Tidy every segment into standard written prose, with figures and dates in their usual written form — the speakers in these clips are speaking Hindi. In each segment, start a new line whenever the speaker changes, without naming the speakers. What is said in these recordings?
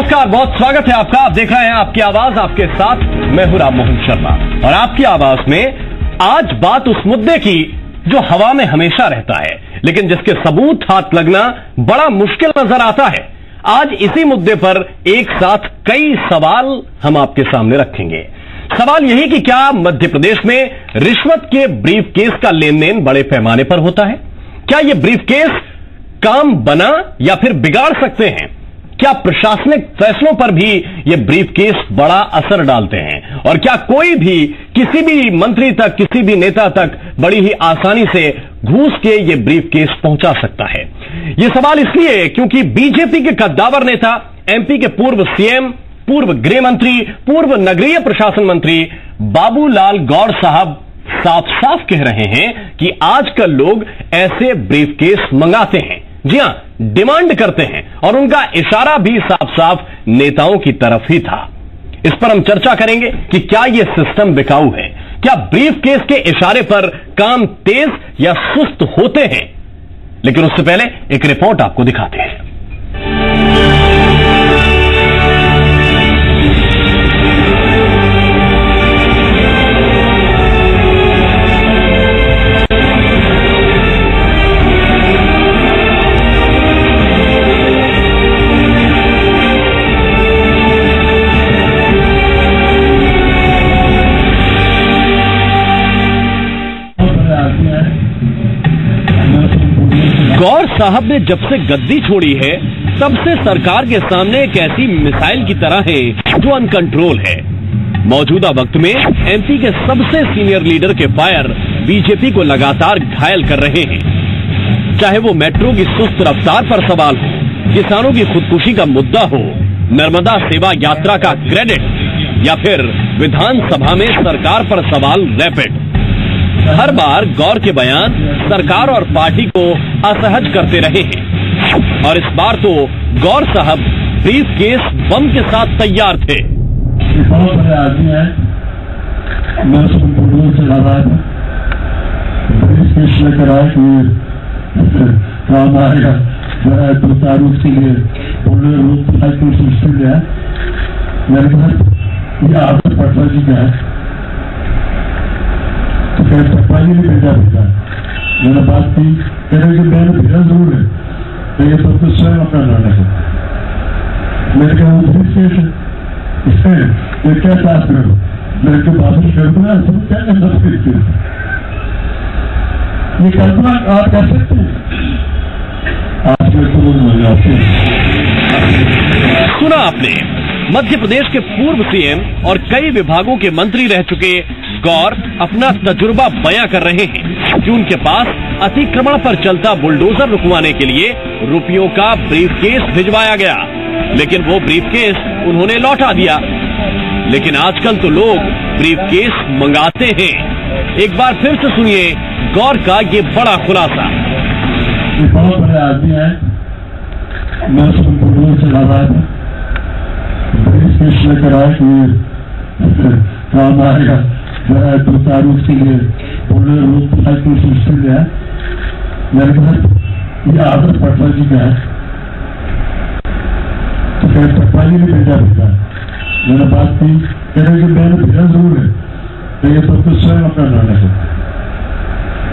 नमस्कार, बहुत स्वागत है आपका। आप देख रहे हैं आपकी आवाज, आपके साथ मैं हूं राम मोहन शर्मा। और आपकी आवाज में आज बात उस मुद्दे की जो हवा में हमेशा रहता है, लेकिन जिसके सबूत हाथ लगना बड़ा मुश्किल नजर आता है। आज इसी मुद्दे पर एक साथ कई सवाल हम आपके सामने रखेंगे। सवाल यही कि क्या मध्य प्रदेश में रिश्वत के ब्रीफ केस का लेन देन बड़े पैमाने पर होता है? क्या ये ब्रीफ केस काम बना या फिर बिगाड़ सकते हैं? क्या प्रशासनिक फैसलों पर भी ये ब्रीफ केस बड़ा असर डालते हैं? और क्या कोई भी किसी भी मंत्री तक, किसी भी नेता तक बड़ी ही आसानी से घूस के ये ब्रीफ केस पहुंचा सकता है? ये सवाल इसलिए क्योंकि बीजेपी के कद्दावर नेता, एमपी के पूर्व सीएम, पूर्व गृह मंत्री, पूर्व नगरीय प्रशासन मंत्री बाबूलाल गौर साहब साफ साफ कह रहे हैं कि आजकल लोग ऐसे ब्रीफ केस मंगाते हैं। जी हां, डिमांड करते हैं। और उनका इशारा भी साफ साफ नेताओं की तरफ ही था। इस पर हम चर्चा करेंगे कि क्या यह सिस्टम बिकाऊ है? क्या ब्रीफ केस के इशारे पर काम तेज या सुस्त होते हैं? लेकिन उससे पहले एक रिपोर्ट आपको दिखाते हैं। गौर साहब ने जब से गद्दी छोड़ी है तब से सरकार के सामने एक ऐसी मिसाइल की तरह है जो अनकंट्रोल है। मौजूदा वक्त में एमपी के सबसे सीनियर लीडर के फायर बीजेपी को लगातार घायल कर रहे हैं। चाहे वो मेट्रो की सुस्त रफ्तार पर सवाल हो, किसानों की खुदकुशी का मुद्दा हो, नर्मदा सेवा यात्रा का क्रेडिट या फिर विधानसभा में सरकार पर सवाल रैपिड। हर बार गौर के बयान सरकार और पार्टी को असहज करते रहे हैं। और इस बार तो गौर साहब ब्रीफ केस बम के साथ तैयार थे।
बहुत बड़े आदमी है, मैं उसको से लगा ब्रीफ केस लेकर आए कि काम आएगा। जरा दो तारुफ के लिए है। मेरे पास ये आदत पटवा जी का है, फिर पटवाजी ने भेजा भेजा। मैंने बात की, कह रहे कि मैंने भेजा जरूर है, तो ये सब कुछ स्वयं अपना लाना है। मेरे क्या ब्रीफ केस है, इसमें ये क्या क्लास करो, मेरे को वापस कर दूंगा। तुम क्या करना ब्रीफ केस? ये कल्पना आप कर सकते हैं? आज मेरे को लोग मजा आते हैं।
सुना आपने, मध्य प्रदेश के पूर्व सीएम और कई विभागों के मंत्री रह चुके गौर अपना तजुर्बा बयां कर रहे हैं कि उनके पास अतिक्रमण पर चलता बुलडोजर रुकवाने के लिए रुपयों का ब्रीफ केस भिजवाया गया, लेकिन वो ब्रीफ केस उन्होंने लौटा दिया। लेकिन आजकल तो लोग ब्रीफ केस मंगाते हैं। एक बार फिर से सुनिए गौर का ये बड़ा खुलासा।
बहुत बड़े आदमी है, मैं उसको से लगा ब्रीफ केस लेकर आए कि काम आएगा। जरा दो तारुफ के लिए है। मेरे पास ये आदत पटवा जी का है, तो फिर पटवाजी ने भेजा भेजा। मैंने बात की, कह रहे कि मैंने भेजा जरूर है, तो ये सब कुछ स्वयं अपना लाना है।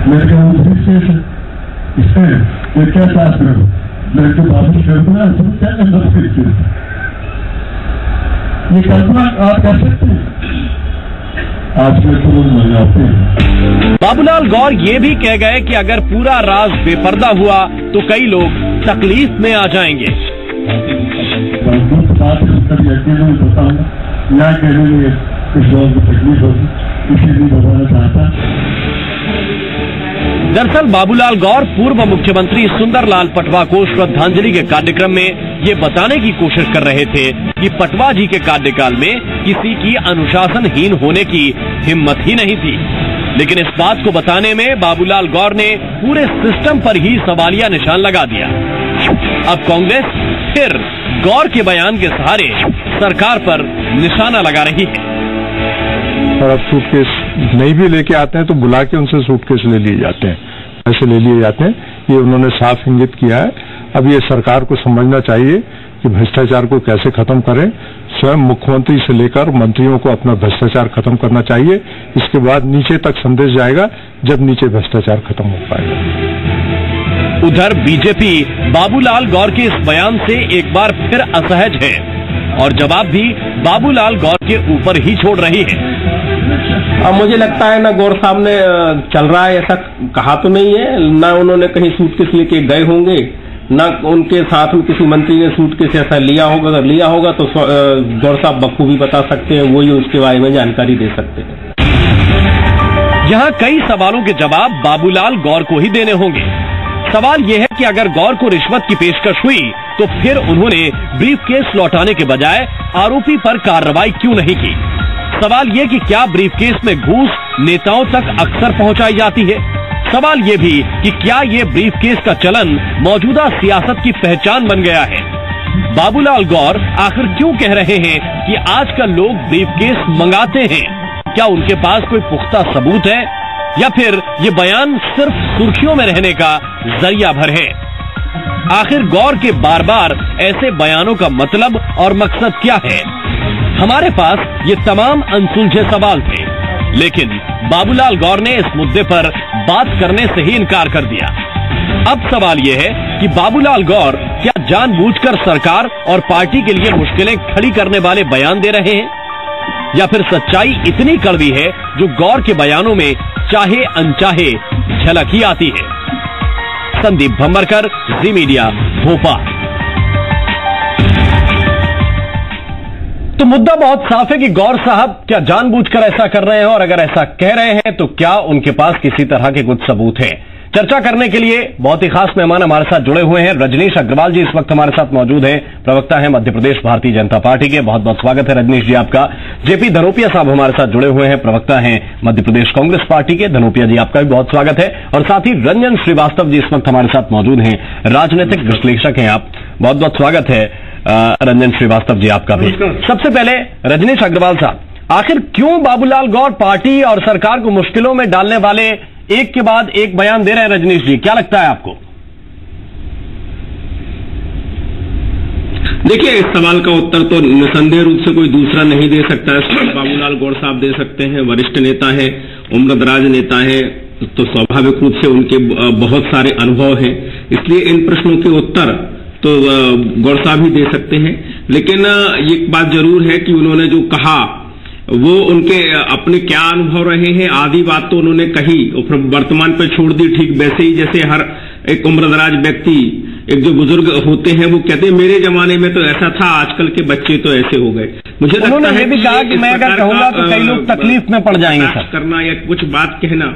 मेरे क्या ब्रीफ केस है, इसमें ये क्या क्लास करो, मेरे को वापस कर दूंगा। तुम क्या करना ब्रीफ केस? ये कल्पना आप कर सकते हैं? आज के तो लोग मजा आते हैं।
बाबूलाल गौर ये भी कह गए कि अगर पूरा राज बेपर्दा हुआ तो कई लोग तकलीफ में आ जाएंगे।
कभी अकेले में बताऊंगा, यहाँ कहने में कुछ लोगों को तकलीफ होगी, इसीलिए बताना चाहता।
दरअसल बाबूलाल गौर पूर्व मुख्यमंत्री सुंदरलाल पटवा को श्रद्धांजलि के कार्यक्रम में ये बताने की कोशिश कर रहे थे कि पटवा जी के कार्यकाल में किसी की अनुशासनहीन होने की हिम्मत ही नहीं थी। लेकिन इस बात को बताने में बाबूलाल गौर ने पूरे सिस्टम पर ही सवालिया निशान लगा दिया। अब कांग्रेस फिर गौर के बयान के सहारे सरकार पर निशाना लगा रही है।
और अब सूटकेस नहीं भी लेके आते हैं तो बुला के उनसे सूटकेस ले लिए जाते हैं, ऐसे ले लिए जाते हैं। ये उन्होंने साफ इंगित किया है। अब ये सरकार को समझना चाहिए कि भ्रष्टाचार को कैसे खत्म करें। स्वयं मुख्यमंत्री से लेकर मंत्रियों को अपना भ्रष्टाचार खत्म करना चाहिए। इसके बाद नीचे तक संदेश जाएगा जब नीचे भ्रष्टाचार खत्म हो पाएगा।
उधर बीजेपी बाबूलाल गौर के इस बयान से एक बार फिर असहज है और जवाब भी बाबूलाल गौर के ऊपर ही छोड़ रही है।
अब मुझे लगता है ना गौर साहब ने चल रहा है ऐसा कहा तो नहीं है, ना उन्होंने कहीं सूटकेस लेके गए होंगे, ना उनके साथ में किसी मंत्री ने सूटकेस ऐसा लिया होगा। अगर लिया होगा तो गौर साहब बखूबी बता सकते हैं, वही उसके बारे में जानकारी दे सकते हैं।
यहाँ कई सवालों के जवाब बाबूलाल गौर को ही देने होंगे। सवाल यह है कि अगर गौर को रिश्वत की पेशकश हुई तो फिर उन्होंने ब्रीफकेस लौटाने के बजाय आरोपी पर कार्रवाई क्यों नहीं की। सवाल यह कि क्या ब्रीफकेस में घूस नेताओं तक अक्सर पहुंचाई जाती है। सवाल यह भी कि क्या ये ब्रीफकेस का चलन मौजूदा सियासत की पहचान बन गया है। बाबूलाल गौर आखिर क्यों कह रहे हैं कि आजकल लोग ब्रीफकेस मंगाते हैं। क्या उनके पास कोई पुख्ता सबूत है या फिर ये बयान सिर्फ सुर्खियों में रहने का जरिया भर है। आखिर गौर के बार बार ऐसे बयानों का मतलब और मकसद क्या है। हमारे पास ये तमाम अनसुलझे सवाल थे, लेकिन बाबूलाल गौर ने इस मुद्दे पर बात करने से ही इनकार कर दिया। अब सवाल यह है कि बाबूलाल गौर क्या जानबूझकर सरकार और पार्टी के लिए मुश्किलें खड़ी करने वाले बयान दे रहे हैं या फिर सच्चाई इतनी कड़वी है जो गौर के बयानों में चाहे अनचाहे झलक ही आती है। संदीप भंबरकर, जी मीडिया, भोपाल। तो मुद्दा बहुत साफ है कि गौर साहब क्या जानबूझकर ऐसा कर रहे हैं और अगर ऐसा कह रहे हैं तो क्या उनके पास किसी तरह के कुछ सबूत हैं। चर्चा करने के लिए बहुत ही खास मेहमान हमारे साथ जुड़े हुए हैं। रजनीश अग्रवाल जी इस वक्त हमारे साथ मौजूद हैं, प्रवक्ता हैं मध्य प्रदेश भारतीय जनता पार्टी के। बहुत बहुत स्वागत है रजनीश जी आपका। जेपी धनोपिया साहब हमारे साथ जुड़े हुए हैं, प्रवक्ता हैं मध्य प्रदेश कांग्रेस पार्टी के। धनोपिया जी आपका भी बहुत स्वागत है। और साथ ही रंजन श्रीवास्तव जी इस वक्त हमारे साथ मौजूद हैं, राजनीतिक विश्लेषक हैं आप। बहुत बहुत स्वागत है रंजन श्रीवास्तव जी आपका भी। सबसे पहले रजनीश अग्रवाल साहब, आखिर क्यों बाबूलाल गौर पार्टी और सरकार को मुश्किलों में डालने वाले एक के बाद एक बयान दे रहे हैं। रजनीश जी क्या लगता है आपको?
देखिए, इस सवाल का उत्तर तो निसंदेह रूप से कोई दूसरा नहीं दे सकता है। बाबूलाल गौर साहब दे सकते हैं, वरिष्ठ नेता है, उम्रदराज नेता है, तो स्वाभाविक रूप से उनके बहुत सारे अनुभव हैं, इसलिए इन प्रश्नों के उत्तर तो गौर साहब ही दे सकते हैं। लेकिन एक बात जरूर है कि उन्होंने जो कहा वो उनके अपने क्या अनुभव रहे हैं, आधी बात तो उन्होंने कही और फिर वर्तमान पे छोड़ दी। ठीक वैसे ही जैसे हर एक उम्रदराज व्यक्ति, एक जो बुजुर्ग होते हैं, वो कहते हैं मेरे जमाने में तो ऐसा था, आजकल के बच्चे तो ऐसे हो गए। मुझे लगता है
भी कहा कि मैं अगर कहूंगा तो कई लोग तकलीफ में पड़ जाएंगे सर
करना या कुछ बात कहना।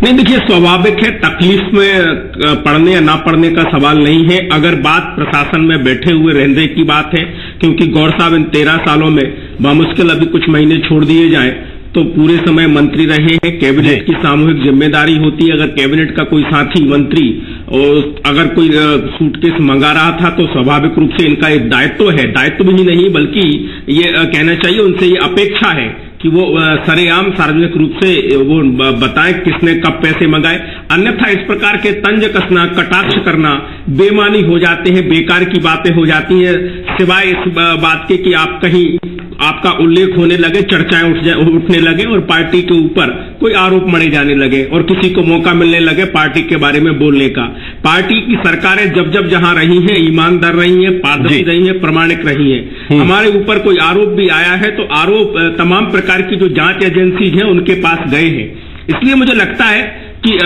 नहीं, देखिए, स्वाभाविक है, तकलीफ में पढ़ने या ना पढ़ने का सवाल नहीं है। अगर बात प्रशासन में बैठे हुए रहने की बात है, क्योंकि गौर साहब इन 13 सालों में बामुश्किल अभी कुछ महीने छोड़ दिए जाए तो पूरे समय मंत्री रहे हैं। कैबिनेट की सामूहिक जिम्मेदारी होती है। अगर कैबिनेट का कोई साथी मंत्री और अगर कोई सूटकेस मंगा रहा था तो स्वाभाविक रूप से इनका एक दायित्व है, दायित्व भी नहीं बल्कि ये कहना चाहिए उनसे ये अपेक्षा है कि वो सरेआम सार्वजनिक रूप से वो बताएं किसने कब पैसे मंगाए। अन्यथा इस प्रकार के तंज कसना, कटाक्ष करना बेमानी हो जाते हैं, बेकार की बातें हो जाती हैं, सिवाय इस बात के कि आप कहीं आपका उल्लेख होने लगे, चर्चाएं उठने लगे और पार्टी के ऊपर कोई आरोप मढ़े जाने लगे और किसी को मौका मिलने लगे पार्टी के बारे में बोलने का। पार्टी की सरकारें जब जब जहां रही हैं, ईमानदार रही हैं, पारदर्शी रही हैं, प्रामाणिक रही हैं। हमारे ऊपर कोई आरोप भी आया है तो आरोप तमाम प्रकार की जो जांच एजेंसी हैं उनके पास गए हैं। इसलिए मुझे लगता है कि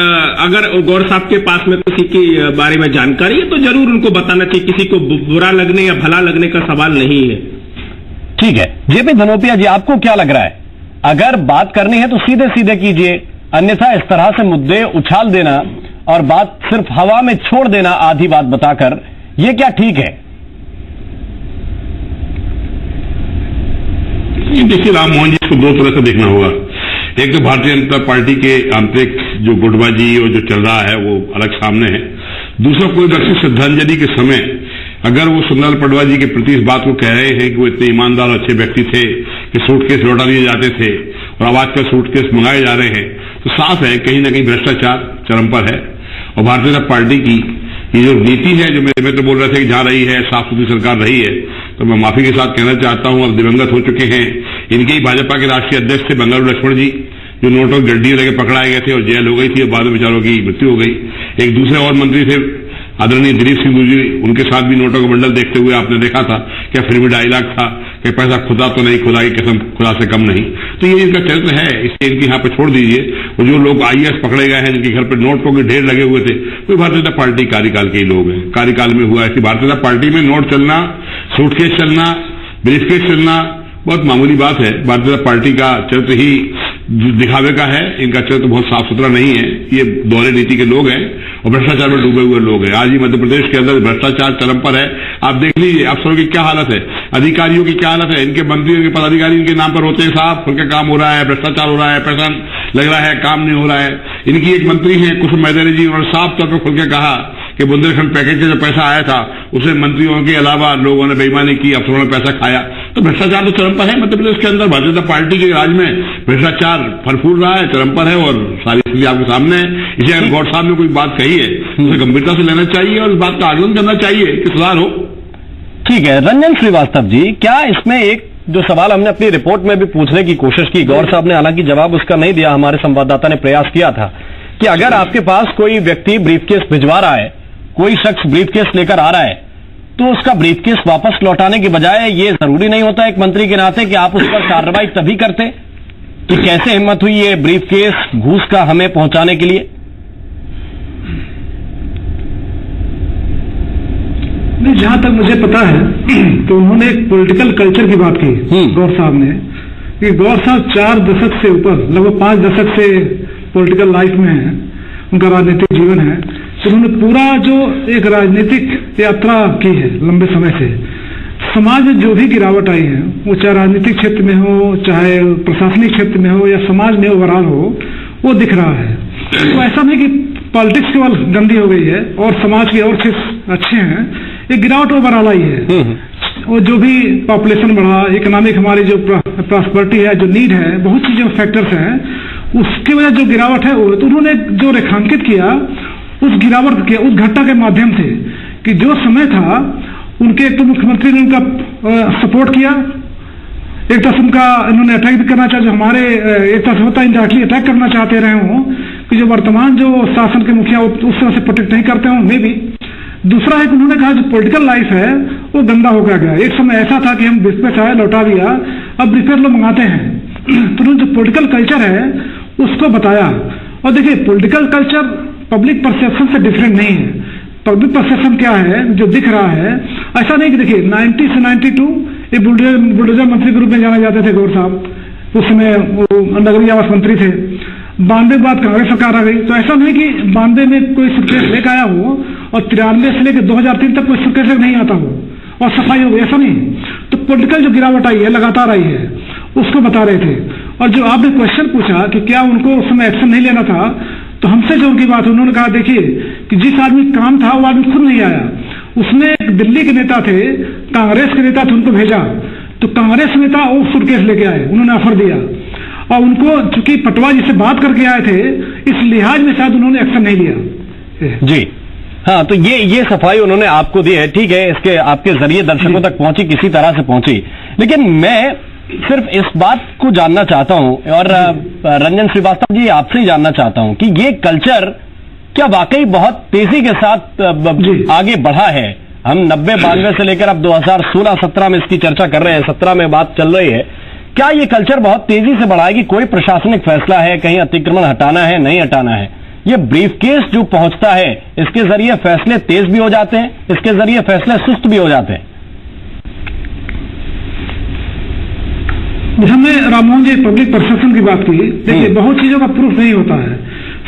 अगर गौर साहब के पास में किसी के बारे में जानकारी है तो जरूर उनको बताना चाहिए। किसी को बुरा लगने या भला लगने का सवाल नहीं है।
ठीक है, जेपी धनोपिया जी आपको क्या लग रहा है? अगर बात करनी है तो सीधे सीधे कीजिए, अन्यथा इस तरह से मुद्दे उछाल देना और बात सिर्फ हवा में छोड़ देना आधी बात बताकर, ये क्या ठीक है?
देखिए, राम मोहन जी, इसको दो तरह से देखना होगा। एक तो भारतीय जनता पार्टी के आंतरिक जो गुटबाजी और जो चल रहा है वो अलग सामने है। दूसरा, कोई व्यक्ति श्रद्धांजलि के समय अगर वो सुंदरलाल पटवा जी के प्रति इस बात को कह रहे हैं कि वो इतने ईमानदार और अच्छे व्यक्ति थे कि सूटकेस लौटा दिए जाते थे और अब आजकल सूटकेस मंगाए जा रहे हैं, तो साफ है कहीं ना कहीं भ्रष्टाचार चरम पर है। और भारतीय जनता पार्टी की ये जो नीति है, जो मेरे मित्र बोल रहे थे कि जहां रही है साफ सुथरी सरकार रही है, तो मैं माफी के साथ कहना चाहता हूं, अब दिवंगत हो चुके हैं इनके ही भाजपा के राष्ट्रीय अध्यक्ष थे बंगारू लक्ष्मण जी, जो नोटों की गड्डी लेके पकड़ाए गए थे और जेल हो गई थी और बाद में बेचारों की मृत्यु हो गई। एक दूसरे और मंत्री थे आदरणीय दिलीप सिंह जी, उनके साथ भी नोटों का बंडल देखते हुए आपने देखा था क्या फिल्मी डायलॉग था कि पैसा खुदा तो नहीं, खुदा की कसम खुदा से कम नहीं। तो ये इनका चरित्र है, इसलिए इनकी यहाँ पे छोड़ दीजिए। और जो लोग IAS पकड़े गए हैं, जिनके घर पर नोटों के ढेर लगे हुए थे, वो भारतीय जनता पार्टी कार्यकाल के ही लोग हैं। कार्यकाल में हुआ ऐसी भारतीय जनता पार्टी में नोट चलना, सूटकेस चलना, ब्रीफकेस चलना बहुत मामूली बात है। भारतीय जनता पार्टी का चरित्र ही दिखावे का है, इनका चरित्र बहुत साफ सुथरा नहीं है। ये दोहरे नीति के लोग हैं और भ्रष्टाचार में डूबे हुए लोग हैं। आज ही मध्य प्रदेश के अंदर भ्रष्टाचार चरम पर है। आप देख लीजिए अफसरों की क्या हालत है, अधिकारियों की क्या हालत है। इनके मंत्रियों के पदाधिकारी इनके नाम पर होते हैं, साहब खुल के काम हो रहा है, भ्रष्टाचार हो रहा है, पैसा लग रहा है, काम नहीं हो रहा है। इनकी एक मंत्री है कुसुम मैदारी जी, उन्होंने साफ तौर पर खुल के कहा कि बुंदेलखंड पैकेज का जो पैसा आया था उसे मंत्रियों के अलावा लोगों ने बेईमानी की, अफसरों ने पैसा खाया। तो भ्रष्टाचार तो चरम पर है मध्य प्रदेश के अंदर। भारतीय जनता पार्टी के राज में भ्रष्टाचार फलफूल रहा है, चरम पर है और सारी स्थिति आपके सामने है। इसे अगर गौर साहब ने कोई बात कही है उसे गंभीरता से लेना चाहिए और इस बात का आकलन करना चाहिए कि सुधार हो।
ठीक है रंजन श्रीवास्तव जी, क्या इसमें एक जो सवाल हमने अपनी रिपोर्ट में भी पूछने की कोशिश की, गौर साहब ने हालांकि जवाब उसका नहीं दिया, हमारे संवाददाता ने प्रयास किया था कि अगर आपके पास कोई व्यक्ति ब्रीफकेस भिजवा रहा है, कोई शख्स ब्रीफकेस लेकर आ रहा है, तो उसका ब्रीफकेस वापस लौटाने की बजाय ये जरूरी नहीं होता एक मंत्री के नाते कि आप उस पर कार्रवाई तभी करते। तो कैसे हिम्मत हुई ये ब्रीफकेस घूस का हमें पहुंचाने के लिए?
नहीं, जहां तक मुझे पता है तो उन्होंने एक पॉलिटिकल कल्चर की बात की गौर साहब ने, कि गौर साहब 4 दशक से ऊपर लगभग 5 दशक से पॉलिटिकल लाइफ में है, उनका राजनीतिक जीवन है। तो उन्होंने पूरा जो एक राजनीतिक यात्रा की है लंबे समय से, समाज में जो भी गिरावट आई है, वो चाहे राजनीतिक क्षेत्र में हो, चाहे प्रशासनिक क्षेत्र में हो या समाज में ओवरऑल हो, वो दिख रहा है। तो ऐसा नहीं कि पॉलिटिक्स केवल गंदी हो गई है और समाज के और चीज अच्छे हैं, एक गिरावट ओवरऑल आई है। और जो भी पॉपुलेशन बढ़ा, इकोनॉमिक हमारी जो प्रॉस्पेरिटी है, जो नीड है, बहुत चीजें फैक्टर्स हैं, उसकी वजह जो गिरावट है वो, तो उन्होंने जो रेखांकित किया उस गिरावट के, उस घटना के माध्यम से कि जो समय था उनके एक तो मुख्यमंत्री ने उनका सपोर्ट किया, एक तरफ उनका इन्होंने अटैक भी करना चाहा, जो हमारे एक तरफ होता है इंडायरेक्टली अटैक करना चाहते रहे हों कि जो वर्तमान जो शासन के मुखिया उस तरह से प्रोटेक्ट नहीं करते हों, मे भी। दूसरा है कि उन्होंने कहा जो पॉलिटिकल लाइफ है वो गंदा हो गया। एक समय ऐसा था कि हम ब्रीफकेस आए लौटा दिया, अब ब्रीफकेस लोग मंगाते हैं। तो उन्होंने जो पॉलिटिकल कल्चर है उसको बताया। और देखिए पॉलिटिकल कल्चर पब्लिक परसेप्शन से डिफरेंट नहीं है। पब्लिक परसेप्शन क्या है जो दिख रहा है, ऐसा नहीं कि देखिए 90 से 92 ये बुलडोजर मंत्री के रूप में जाने जाते थे गौर साहब, उस समय वो नगरीय आवास मंत्री थे। 92 के बाद कांग्रेस सरकार आ गई, तो ऐसा नहीं कि 92 में कोई सुटकेस लेकर आया हो और 93 से लेकर 2003 तक कोई सुटकेस नहीं आता हो और सफाई हो गई, ऐसा नहीं। तो पॉलिटिकल जो गिरावट आई है लगातार आई है, उसको बता रहे थे। और जो आपने क्वेश्चन पूछा कि क्या उनको उस समय एक्शन नहीं लेना था, तो हमसे जो उनकी बात, उन्होंने कहा देखिए कि जिस आदमी काम था वो आदमी खुद नहीं आया, उसने एक दिल्ली के नेता थे, कांग्रेस के नेता थे, उनको भेजा, तो कांग्रेस नेता वो सूटकेस लेके आए, उन्होंने ऑफर दिया और उनको चूंकि पटवा जी से बात करके आए थे, इस लिहाज में शायद उन्होंने एक्शन नहीं लिया।
जी हाँ, तो ये सफाई उन्होंने आपको दी है, ठीक है, इसके आपके जरिए दर्शकों तक पहुंची, किसी तरह से पहुंची। लेकिन मैं सिर्फ इस बात को जानना चाहता हूं और रंजन श्रीवास्तव जी आपसे ही जानना चाहता हूं कि ये कल्चर क्या वाकई बहुत तेजी के साथ आगे बढ़ा है? हम 90-92 से लेकर अब 2016-17 में इसकी चर्चा कर रहे हैं, 17 में बात चल रही है। क्या ये कल्चर बहुत तेजी से बढ़ा है कि कोई प्रशासनिक फैसला है, कहीं अतिक्रमण हटाना है, नहीं हटाना है, ये ब्रीफकेस जो पहुंचता है इसके जरिए फैसले तेज भी हो जाते हैं, इसके जरिए फैसले सुस्त भी हो जाते हैं?
हमने राममोहन जी पब्लिक परसेप्शन की बात की। देखिए बहुत चीजों का प्रूफ नहीं होता है,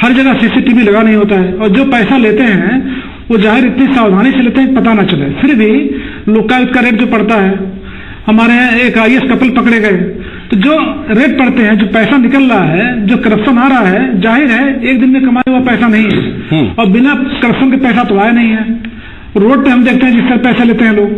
हर जगह सीसीटीवी लगा नहीं होता है, और जो पैसा लेते हैं वो जाहिर इतनी सावधानी से लेते हैं पता ना चले। फिर भी लोकायुक्त का रेट जो पड़ता है, हमारे यहाँ एक IAS कपल पकड़े गए, तो जो रेट पड़ते हैं, जो पैसा निकल रहा है, जो करप्शन आ रहा है, जाहिर है एक दिन में कमाया हुआ पैसा नहीं है, और बिना करप्शन के पैसा तो आया नहीं है। रोड पे हम देखते हैं जिस तरह पैसा लेते हैं लोग,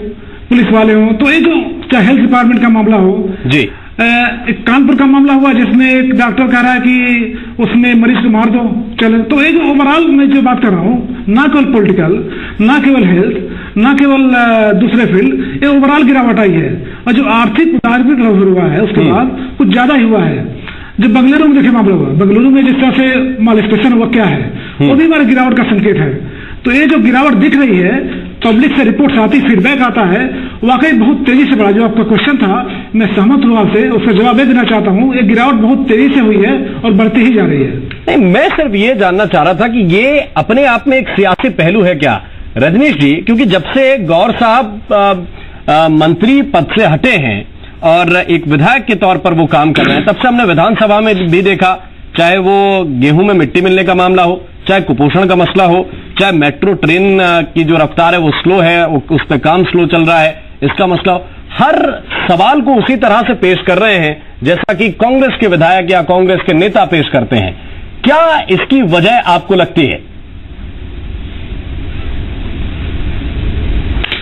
पुलिस वाले हों, तो ये जो चाहे हेल्थ डिपार्टमेंट का मामला हो जी, एक कानपुर का मामला हुआ जिसमें एक डॉक्टर कह रहा है कि उसमें मरीज को मार दो चले। तो ये जो ओवरऑल मैं जो बात कर रहा हूँ, ना केवल पॉलिटिकल, ना केवल हेल्थ, ना केवल दूसरे फील्ड, ये ओवरऑल गिरावट आई है। और जो आर्थिक हुआ है उसके बाद कुछ ज्यादा ही हुआ है। जब बेंगलुरु में देखिए मामला हुआ, बेंगलुरु में जिस तरह से मालस्पेशन हुआ क्या है, वो भी हमारे गिरावट का संकेत है। तो ये जो गिरावट दिख रही है, पब्लिक से रिपोर्ट आती, फीडबैक आता है, वाकई बहुत तेजी से बढ़ा। जो आपका क्वेश्चन था, मैं सहमत हूं आपसे, उसका जवाब देना चाहता हूं। ये गिरावट बहुत तेजी से हुई है और बढ़ती ही जा रही है।
नहीं, मैं सिर्फ ये जानना चाह रहा था कि ये अपने आप में एक सियासी पहलू है क्या रजनीश जी? क्योंकि जब से गौर साहब मंत्री पद से हटे हैं और एक विधायक के तौर पर वो काम कर रहे हैं, तब से हमने विधानसभा में भी देखा, चाहे वो गेहूं में मिट्टी मिलने का मामला हो, चाहे कुपोषण का मसला हो, चाहे मेट्रो ट्रेन की जो रफ्तार है वो स्लो है, उस पर काम स्लो चल रहा है, इसका मसला हो, हर सवाल को उसी तरह से पेश कर रहे हैं जैसा कि कांग्रेस के विधायक या कांग्रेस के नेता पेश करते हैं। क्या इसकी वजह आपको लगती है?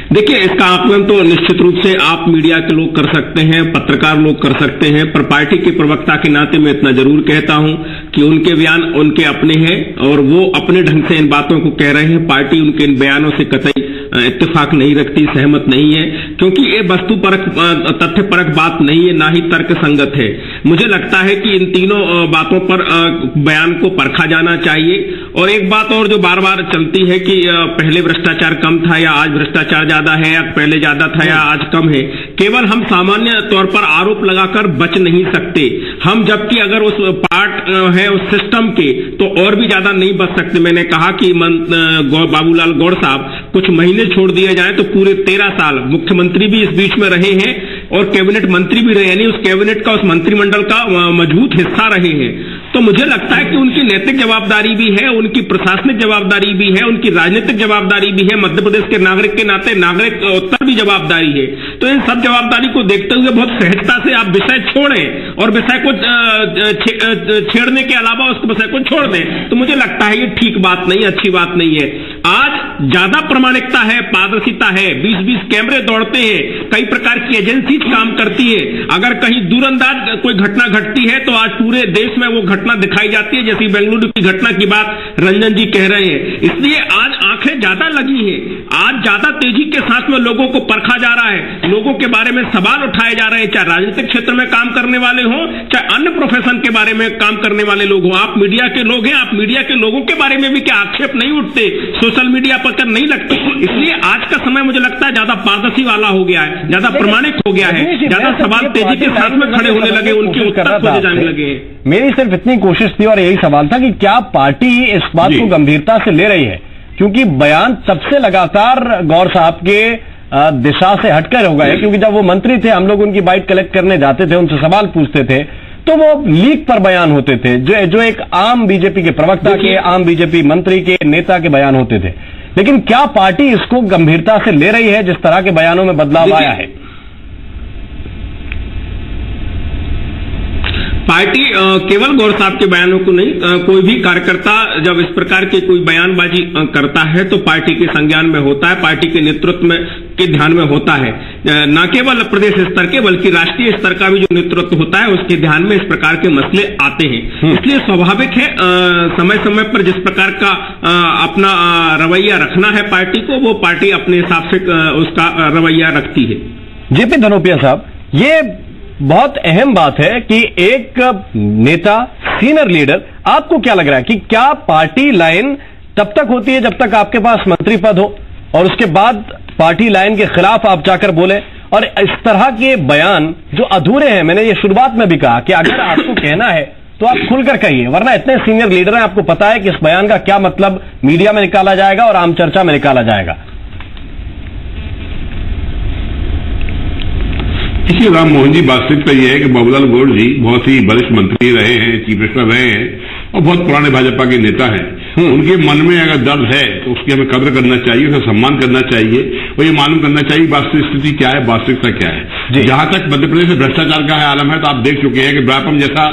देखिए, इसका आकलन तो निश्चित रूप से आप मीडिया के लोग कर सकते हैं, पत्रकार लोग कर सकते हैं, पर पार्टी के प्रवक्ता के नाते मैं इतना जरूर कहता हूं कि उनके बयान उनके अपने हैं और वो अपने ढंग से इन बातों को कह रहे हैं। पार्टी उनके इन बयानों से कतई इत्तेफाक नहीं रखती, सहमत नहीं है, क्योंकि ये वस्तु परक, तथ्य परक बात नहीं है, ना ही तर्क संगत है। मुझे लगता है कि इन तीनों बातों पर बयान को परखा जाना चाहिए। और एक बात और जो बार बार चलती है कि पहले भ्रष्टाचार कम था या आज भ्रष्टाचार ज्यादा है, या पहले ज्यादा था या आज कम है, केवल हम सामान्य तौर पर आरोप लगाकर बच नहीं सकते हम, जबकि अगर उस पार्ट है उस सिस्टम के तो और भी ज्यादा नहीं बच सकते। मैंने कहा कि बाबूलाल गौड़ साहब कुछ महीने छोड़ दिए जाए तो पूरे 13 साल मुख्यमंत्री भी इस बीच में रहे हैं और कैबिनेट मंत्री भी रहे, यानी उस कैबिनेट का, उस मंत्रिमंडल का मजबूत हिस्सा रहे हैं। तो मुझे लगता है कि उनकी नैतिक जवाबदारी भी है, उनकी प्रशासनिक जवाबदारी भी है, उनकी राजनीतिक जवाबदारी भी है, मध्य प्रदेश के नागरिक के नाते नागरिक उत्तर भी जवाबदारी है। तो इन सब जवाबदारी को देखते हुए बहुत सहजता से आप विषय छोड़ें और विषय को छेड़ने के अलावा उस विषय को छोड़ दें, तो मुझे लगता है ये ठीक बात नहीं, अच्छी बात नहीं है। आज ज्यादा प्रामाणिकता है, पारदर्शिता है, 20-20 कैमरे दौड़ते हैं, कई प्रकार की एजेंसी काम करती है। अगर कहीं दूरंदाज कोई घटना घटती है तो आज पूरे देश में वो घटना दिखाई जाती है, जैसी बेंगलुरु की घटना की बात रंजन जी कह रहे हैं। इसलिए आज आंखें ज्यादा लगी हैं, आज ज्यादा तेजी के साथ में लोगों को परखा जा रहा है, लोगों के बारे में सवाल उठाए जा रहे हैं, चाहे राजनीतिक क्षेत्र में काम करने वाले हों, चाहे अन्य प्रोफेशन के बारे में काम करने वाले लोग हों। आप मीडिया के लोग हैं, आप मीडिया के लोगों के बारे में भी क्या आक्षेप नहीं उठते, सोशल मीडिया पर नहीं लगते? इसलिए आज का समय मुझे लगता है ज्यादा पारदर्शी वाला हो गया है, ज्यादा प्रमाणिक हो गया है, ज्यादा सवाल तेजी के साथ में खड़े होने लगे, उनके उत्तर खोजे जाने लगे।
मेरी सिर्फ इतनी कोशिश थी और यही सवाल था कि क्या पार्टी इस बात को गंभीरता से ले रही है, क्योंकि बयान तब से लगातार गौर साहब के दिशा से हटकर हो गए, क्योंकि जब वो मंत्री थे हम लोग उनकी बाइट कलेक्ट करने जाते थे, उनसे सवाल पूछते थे, तो वो लीक पर बयान होते थे, जो एक आम बीजेपी के प्रवक्ता के, आम बीजेपी मंत्री के, नेता के बयान होते थे। लेकिन क्या पार्टी इसको गंभीरता से ले रही है जिस तरह के बयानों में बदलाव आया है?
पार्टी केवल गौर साहब के बयानों को नहीं, कोई भी कार्यकर्ता जब इस प्रकार की कोई बयानबाजी करता है तो पार्टी के संज्ञान में होता है, पार्टी के नेतृत्व में के ध्यान में होता है। न केवल प्रदेश स्तर के बल्कि राष्ट्रीय स्तर का भी जो नेतृत्व होता है उसके ध्यान में इस प्रकार के मसले आते हैं। इसलिए स्वाभाविक है समय समय पर जिस प्रकार का अपना रवैया रखना है पार्टी को, वो पार्टी अपने हिसाब से उसका रवैया रखती है।
जेपी धनोपिया साहब, ये बहुत अहम बात है कि एक नेता, सीनियर लीडर, आपको क्या लग रहा है कि क्या पार्टी लाइन तब तक होती है जब तक आपके पास मंत्री पद हो और उसके बाद पार्टी लाइन के खिलाफ आप जाकर बोले? और इस तरह के बयान जो अधूरे हैं, मैंने ये शुरुआत में भी कहा कि अगर आपको कहना है तो आप खुलकर कहिए, वरना इतने सीनियर लीडर हैं, आपको पता है कि इस बयान का क्या मतलब मीडिया में निकाला जाएगा और आम चर्चा में निकाला जाएगा।
देखिए राम मोहन जी, वास्तविकता यह है कि बाबूलाल गौड़ जी बहुत ही वरिष्ठ मंत्री रहे हैं, चीफ मिनिस्टर रहे हैं और बहुत पुराने भाजपा के नेता हैं। उनके मन में अगर दर्द है तो उसकी हमें कदर करना चाहिए, उसका सम्मान करना चाहिए और ये मालूम करना चाहिए वास्तविक स्थिति क्या है, वास्तविकता क्या है। जहां तक मध्य प्रदेश में भ्रष्टाचार का आलम है तो आप देख चुके हैं कि व्यापम जैसा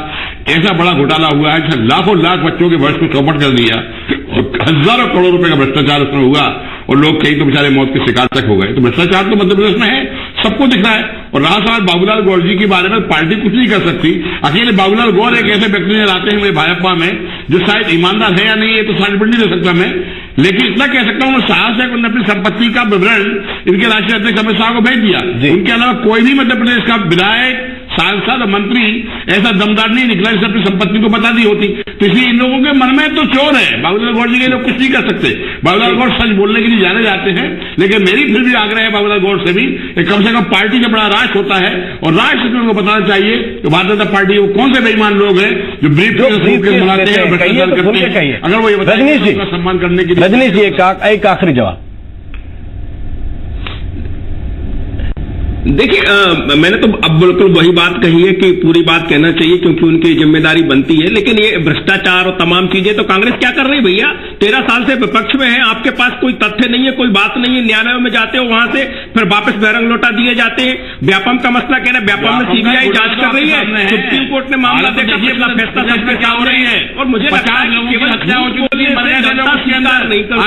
ऐसा बड़ा घोटाला हुआ है, लाखों लाख बच्चों के वर्ष को चौपट कर दिया और हजारों करोड़ रुपए का भ्रष्टाचार उसमें हुआ और लोग कई तो बेचारे मौत के शिकार तक हो गए। तो भ्रष्टाचार तो मध्य प्रदेश में है, सबको दिख रहा है। और रहा सवाल बाबूलाल गौर जी के बारे में, पार्टी कुछ नहीं कर सकती। अकेले बाबूलाल गौर एक ऐसे व्यक्ति नजर आते हैं मेरे भाजपा में जो शायद ईमानदार है या नहीं, ये तो सर्टिफिकेट नहीं दे सकता मैं, लेकिन इतना कह सकता हूं साहस है कि उन्होंने अपनी संपत्ति का विवरण इनके राष्ट्रीय अध्यक्ष अमित शाह को भेज दिया। इनके अलावा कोई भी मध्य प्रदेश का विधायक, सांसद और मंत्री ऐसा दमदार नहीं निकला जिसने अपनी संपत्ति को बता दी होती। तो इसलिए इन लोगों के मन में तो चोर है। बाबूलाल गौर जी के लोग कुछ नहीं कर सकते। बाबूलाल गौर सच बोलने के लिए जाने जाते हैं, लेकिन मेरी फिर भी आग्रह है बाबूलाल गौर से भी कम से कम पार्टी से बड़ा राष्ट्र होता है और राष्ट्र में उनको बताना चाहिए कि भारतीय जनता पार्टी वो कौन से बेईमान लोग हैं जो ब्रीफ बनाते हैं, भ्रष्टाचार करते हैं। अगर वो ये बताएं तो सम्मान करने के लिए।
रजनीश जी एक आखिरी जवाब।
देखिए, मैंने तो अब बिल्कुल वही बात कही है कि पूरी बात कहना चाहिए क्योंकि उनकी जिम्मेदारी बनती है, लेकिन ये भ्रष्टाचार और तमाम चीजें तो कांग्रेस क्या कर रही है भैया? 13 साल से विपक्ष में है, आपके पास कोई तथ्य नहीं है, कोई बात नहीं है, न्यायालयों में जाते हो, वहां से फिर वापस बहरंग लौटा दिए जाते हैं। व्यापम का मसला कह रहे हैं, व्यापम में सीबीआई जांच कर रही है, सुप्रीम कोर्ट ने मामला देखा, फैसला सबके क्या हो रही है। और मुझे लगता है कि केवल जनता स्वीकार नहीं करती,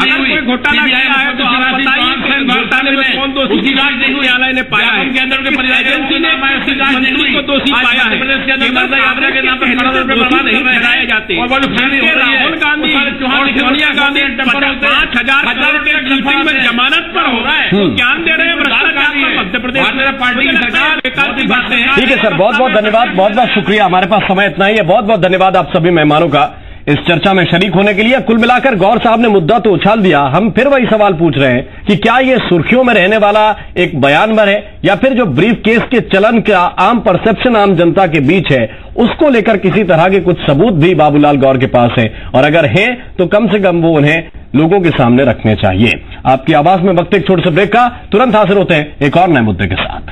अगर कोई घोटाला किया है तो आप बताइए घोटाले में कौन दोषी न्यायालय ने पाया है, एजेंसी ने मंत्री को दोषी पाया है, ठहराए जाते हैं। राहुल गांधी और सोनिया गांधी 5,000 करोड़ के मीटिंग में जमानत पर हो रहा है, तो ज्ञान दे रहे हैं भ्रष्टाचार पर मध्य प्रदेश में पार्टी की सरकार बेकार की बातें हैं।
ठीक है सर, बहुत बहुत धन्यवाद, बहुत बहुत शुक्रिया। हमारे पास समय इतना ही है। बहुत बहुत धन्यवाद आप सभी मेहमानों का इस चर्चा में शरीक होने के लिए। कुल मिलाकर गौर साहब ने मुद्दा तो उछाल दिया, हम फिर वही सवाल पूछ रहे हैं कि क्या ये सुर्खियों में रहने वाला एक बयानबाजी है या फिर जो ब्रीफ केस के चलन का आम परसेप्शन आम जनता के बीच है उसको लेकर किसी तरह के कुछ सबूत भी बाबूलाल गौर के पास है, और अगर है तो कम से कम वो उन्हें लोगों के सामने रखने चाहिए। आपकी आवाज में वक्त एक छोटे से ब्रेक का, तुरंत हाजिर होते हैं एक और नए मुद्दे के साथ।